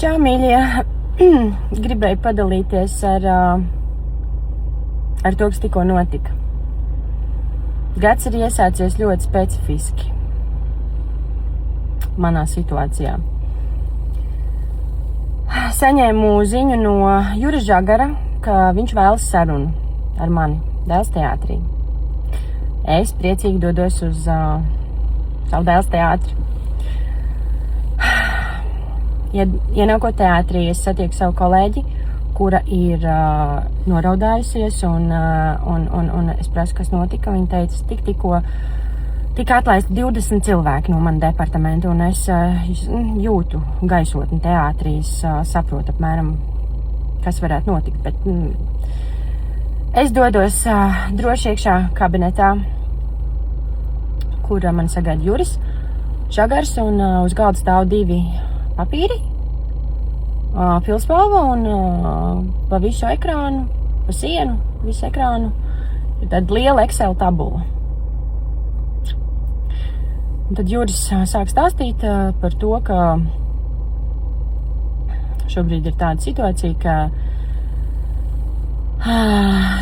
Čau, mīļie! Gribēju padalīties ar to, kas tikko notika. Gads ir iesācies ļoti specifiski manā situācijā. Saņēmu ziņu no Juras Žagara, ka viņš vēlas sarunu ar mani Dēls teātrī. Es priecīgi dodos uz savu Dēls teātri. Ienākot teātrī, es satieku savu kolēģi, kura ir noraudājusies, un es prasu, kas notika. Viņa teica, tika atlaisti 20 cilvēki no mana departamenta, un es jūtu gaisotni teātrī, saprotu apmēram, kas varētu notikt, bet es dodos droši iekšā kabinetā, kur man sagaida Juris Žagars, un uz galda stāv 2 papīri, pilspalva, un pa visu ekrānu, pa sienu, visu ekrānu, ir tāda liela Excel tabula. Un tad Juris sāk stāstīt par to, ka šobrīd ir tāda situācija, ka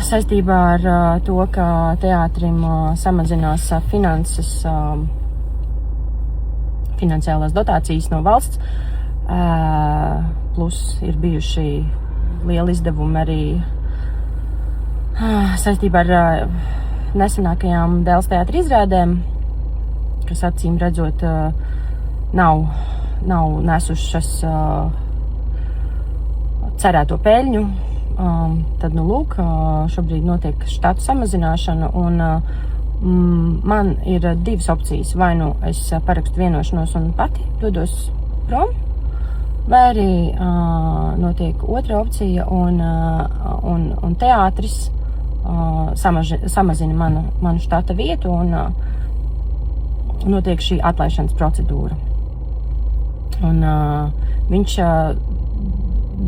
saistībā ar to, ka teātrim samazinās finanses, finansiālās dotācijas no valsts, plus ir bijuši lieli izdevumi arī saistībā ar nesenākajām Dēls teātra izrādēm, kas acīm redzot nav nesušas cerēto peļņu. Tad, lūk, šobrīd notiek štatu samazināšana, un man ir 2 opcijas. Vai nu es parakstu vienošanos un pati dodos prom, vai arī notiek otra opcija, un teātris samazina manu štata vietu, un notiek šī atlaišanas procedūra. Un viņš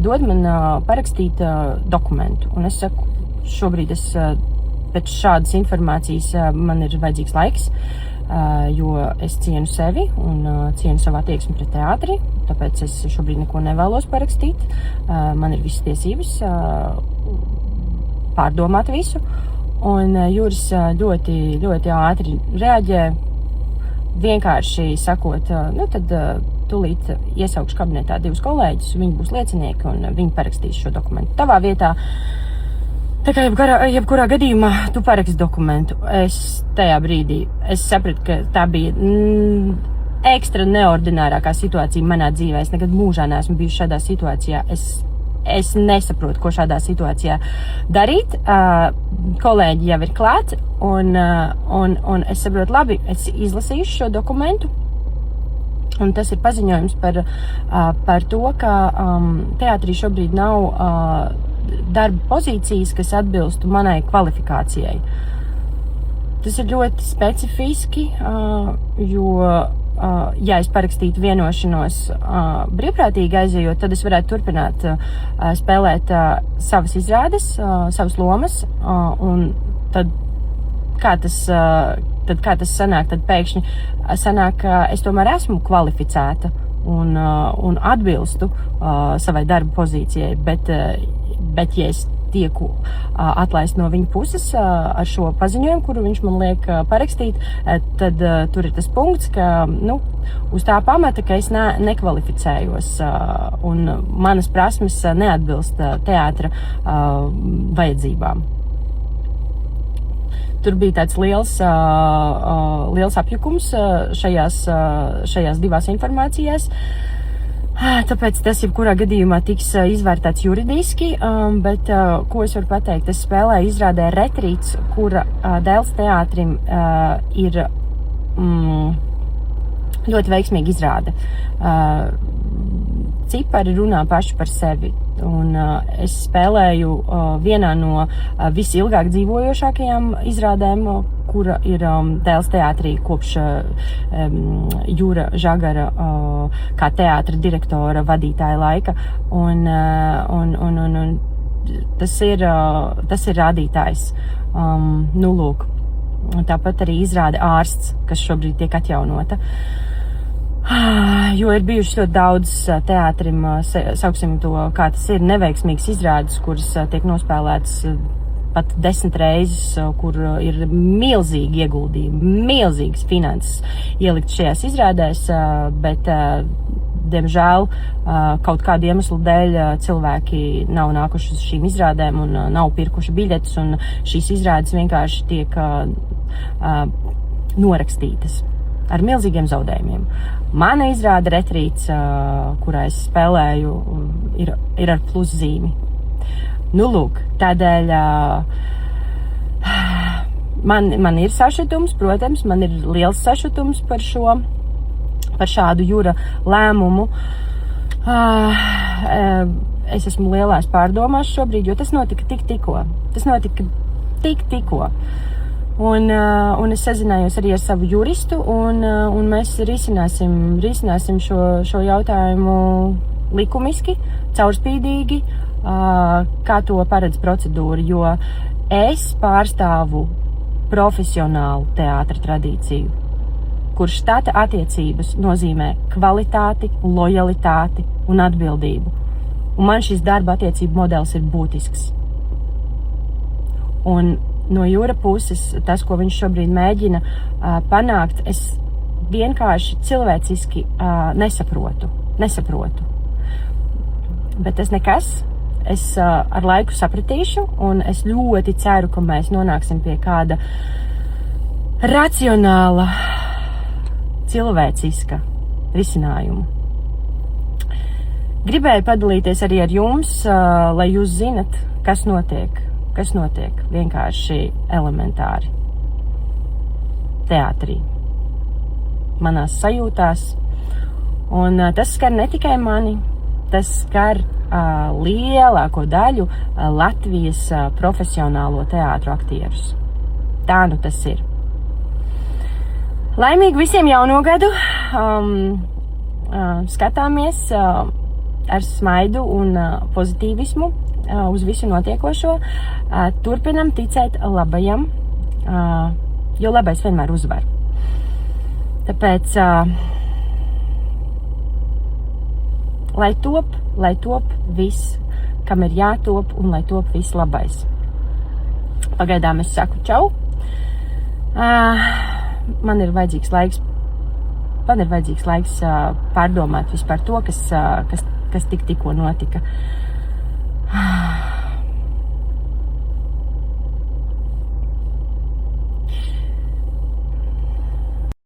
dod man parakstīt dokumentu, un es saku, šobrīd pēc šādas informācijas man ir vajadzīgs laiks, jo es cienu sevi un cienu savu attieksmi pret teātri, tāpēc es šobrīd neko nevēlos parakstīt. Man ir visas tiesības pārdomāt visu, un Juris ļoti, ļoti ātri reaģē, vienkārši sakot, tad tūlīt iesaukšu kabinetā 2 kolēģus, viņi būs liecinieki, un viņi parakstīs šo dokumentu tavā vietā. Tā kā jebkurā gadījumā tu paraksti dokumentu. Es tajā brīdī sapratu, ka tā bija ekstra neordinārākā situācija manā dzīvē. Es nekad mūžā neesmu bijusi šādā situācijā. Es nesaprotu, ko šādā situācijā darīt. Kolēģi jau ir klāt, un es saprotu, labi, es izlasīšu šo dokumentu. Un tas ir paziņojums par to, ka teātrī šobrīd nav darba pozīcijas, kas atbilstu manai kvalifikācijai. Tas ir ļoti specifiski, jo, ja es parakstītu vienošanos brīvprātīgi aizejot, tad es varētu turpināt spēlēt savas izrādes, savas lomas, un tad kā tas sanāk, tad pēkšņi sanāk, ka es tomēr esmu kvalificēta un atbilstu savai darba pozīcijai, bet ja es tieku atlaist no viņa puses ar šo paziņojumu, kuru viņš man liek parakstīt, tad tur ir tas punkts, ka, uz tā pamata, ka es nekvalificējos, un manas prasmes neatbilst teātra vajadzībām. Tur bija tāds liels apjukums šajās 2 informācijās. Tāpēc tas jebkurā gadījumā tiks izvērtēts juridiski, bet ko es varu pateikt? Es spēlēju izrādē Retrīts, kura Dēls teātrim ir ļoti veiksmīga izrāde. Cipari runā paši par sevi. Un es spēlēju vienā no visilgāk dzīvojošākajām izrādēm, kura ir Dēls teātrī kopš Jura Žagara kā teātra direktora vadītāja laika. Un tas ir rādītājs. Lūk. Tāpat arī izrāde Ārsts, kas šobrīd tiek atjaunota. Jo ir bijušas ļoti daudz teātrim, sauksim to, kā tas ir, neveiksmīgas izrādes, kuras tiek nospēlētas pat 10 reizes, kur ir milzīgi ieguldījumi, milzīgas finanses ielikt šajās izrādēs, bet, diemžēl, kaut kādu iemeslu dēļ cilvēki nav nākuši uz šīm izrādēm un nav pirkuši biļetes, un šīs izrādes vienkārši tiek norakstītas ar milzīgiem zaudējumiem. Mana izrāde Retrīts, kurā es spēlēju, ir ar pluszīmi. Nu, lūk, tādēļ man ir sašutums, protams, man ir liels sašutums par šādu Jura lēmumu. Es esmu lielās pārdomās šobrīd, jo tas notika tikko. Tas notika tikko. Un es sazinājos arī ar savu juristu, un mēs risināsim šo jautājumu likumiski, caurspīdīgi, kā to paredz procedūra, jo es pārstāvu profesionālu teātra tradīciju, kur štata attiecības nozīmē kvalitāti, lojalitāti un atbildību. Un man šis darba attiecību modelis ir būtisks. Un no Jura puses, tas, ko viņš šobrīd mēģina panākt, es vienkārši cilvēciski nesaprotu. Bet tas nekas. Es ar laiku sapratīšu, un es ļoti ceru, ka mēs nonāksim pie kāda racionāla, cilvēciska risinājuma. Gribēju padalīties arī ar jums, lai jūs zinat, kas notiek vienkārši elementāri teātrī, manās sajūtās, un tas skar ne tikai mani, tas skar lielāko daļu Latvijas profesionālo teātru aktierus. Tā nu tas ir. Laimīgu visiem jauno gadu, skatāmies ar smaidu un pozitīvismu uz visu notiekošo, turpinam ticēt labajam, jo labais vienmēr uzvar. Tāpēc, lai top viss, kam ir jātop, un lai top viss labais. Pagaidām es saku čau. Man ir vajadzīgs laiks pārdomāt vispār to, kas tikko notika.